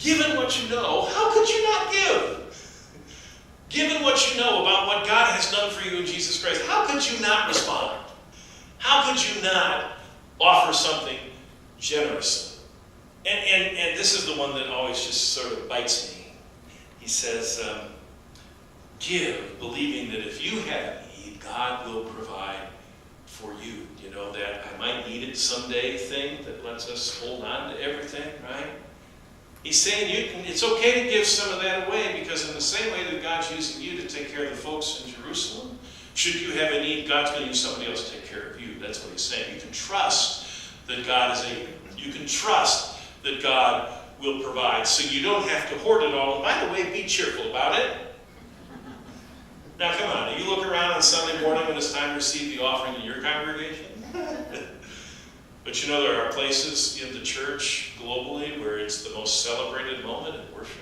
given what you know, how could you not give? Given what you know about what God has done for you in Jesus Christ, how could you not respond? How could you not offer something generously? And this is the one that always just sort of bites me. He says, give, believing that if you have need, God will provide for you. You know, that I might need it someday thing that lets us hold on to everything, right? He's saying it's okay to give some of that away, because in the same way that God's using you to take care of the folks in Jerusalem, should you have a need, God's going to use somebody else to take care of you. That's what he's saying. You can trust that God is able. You can trust that God will provide, so you don't have to hoard it all. And by the way, be cheerful about it. Now, come on. You look around on Sunday morning when it's time to receive the offering in your congregation. But you know, there are places in the church globally where it's the most celebrated moment in worship.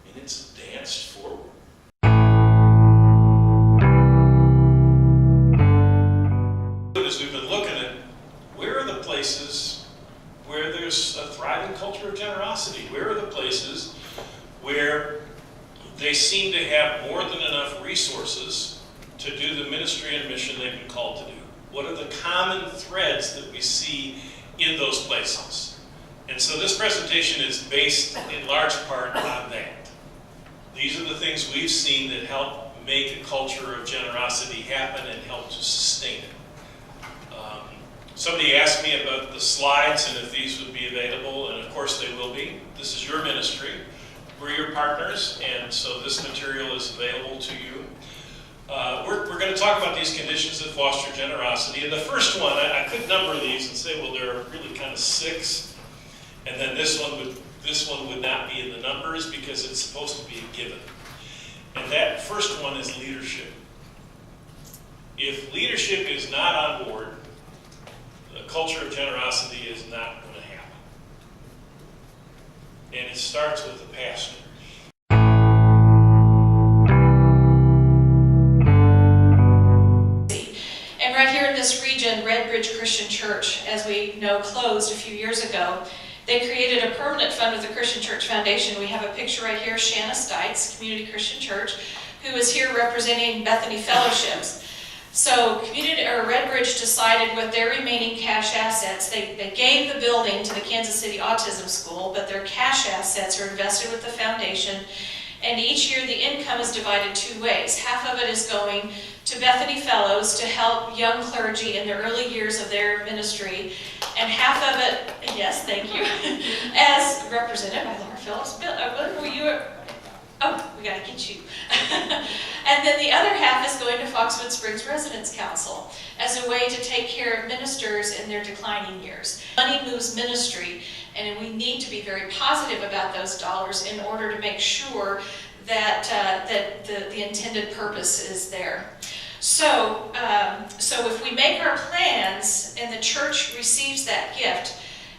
And it's danced forward. As we've been looking at, where are the places where there's a thriving culture of generosity? Where are the places where they seem to have more than enough resources to do the ministry and mission they've been called to do? What are the common threads that we see in those places? And so this presentation is based in large part on that. These are the things we've seen that help make a culture of generosity happen and help to sustain it. Somebody asked me about the slides and if these would be available, and of course they will be. This is your ministry. We're your partners, and so this material is available to you. We're going to talk about these conditions that foster generosity. And the first one, I could number these and say, well, there are really kind of 6. And then this one would not be in the numbers because it's supposed to be a given. And that first one is leadership. If leadership is not on board, the culture of generosity is not going to happen. And it starts with the pastor. And right here in this region, Red Bridge Christian Church, as we know, closed a few years ago. They created a permanent fund with the Christian Church Foundation. We have a picture right here, Shanna Stites, Community Christian Church, who is here representing Bethany Fellowships. So Red Bridge decided with their remaining cash assets, they gave the building to the Kansas City Autism School, but their cash assets are invested with the foundation. And each year the income is divided 2 ways. Half of it is going to Bethany Fellows to help young clergy in the early years of their ministry. And half of it, yes, thank you, as represented by Laura Phillips. Oh, we got to get you. And then the other half is going to Foxwood Springs Residence Council as a way to take care of ministers in their declining years. Money moves ministry, and we need to be very positive about those dollars in order to make sure that the intended purpose is there. So if we make our plans and the church receives that gift,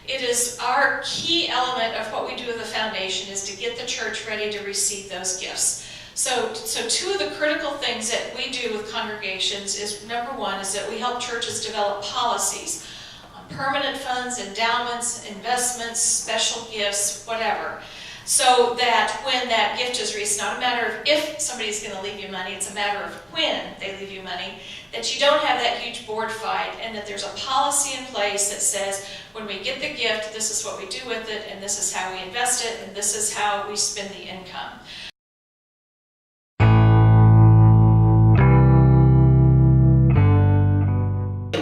it is our key element of what we do with the foundation is to get the church ready to receive those gifts. So 2 of the critical things that we do with congregations is, number 1, is that we help churches develop policies on permanent funds, endowments, investments, special gifts, whatever. So that when that gift is released, it's not a matter of if somebody's going to leave you money, it's a matter of when they leave you money, that you don't have that huge board fight, and that there's a policy in place that says, when we get the gift, this is what we do with it, and this is how we invest it, and this is how we spend the income.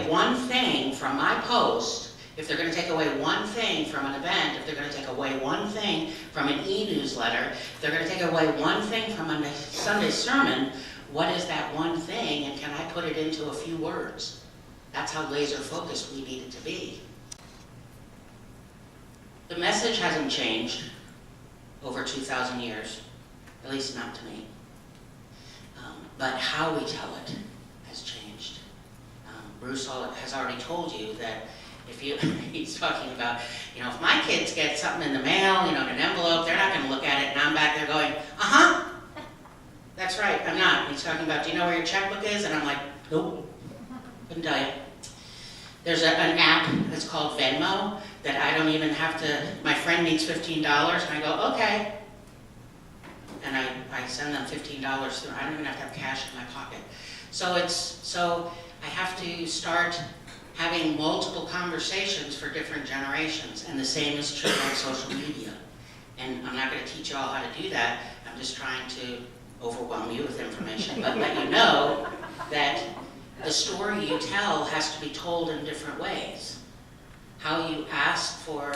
One thing from my post, if they're going to take away one thing from an event, if they're going to take away one thing from an e-newsletter, if they're going to take away one thing from a Sunday sermon, what is that one thing, and can I put it into a few words? That's how laser focused we need it to be. The message hasn't changed over 2,000 years, at least not to me. But how we tell it has changed. Bruce has already told you that he's talking about, if my kids get something in the mail, in an envelope, they're not going to look at it, and I'm back there going, that's right, I'm not. He's talking about, do you know where your checkbook is? And I'm like, nope, couldn't tell you. There's an app that's called Venmo that I don't even have to, my friend needs $15, and I go, okay. And I send them $15 through, I don't even have to have cash in my pocket. So I have to start having multiple conversations for different generations, and the same is true on social media. And I'm not going to teach you all how to do that. I'm just trying to overwhelm you with information, but let you know that the story you tell has to be told in different ways. How you ask for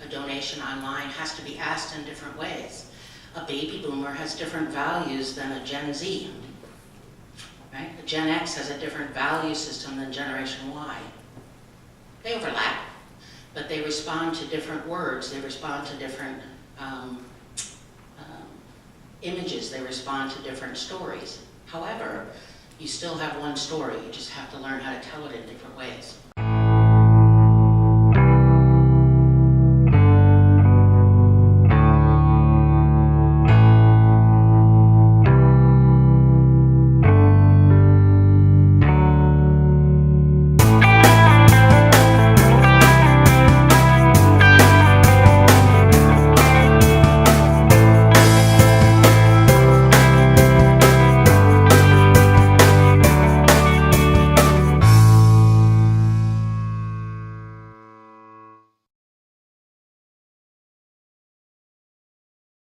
a donation online has to be asked in different ways. A baby boomer has different values than a Gen Z. Right? A Gen X has a different value system than Generation Y. They overlap, but they respond to different words. They respond to different images. They respond to different stories. However, you still have one story. You just have to learn how to tell it in different ways.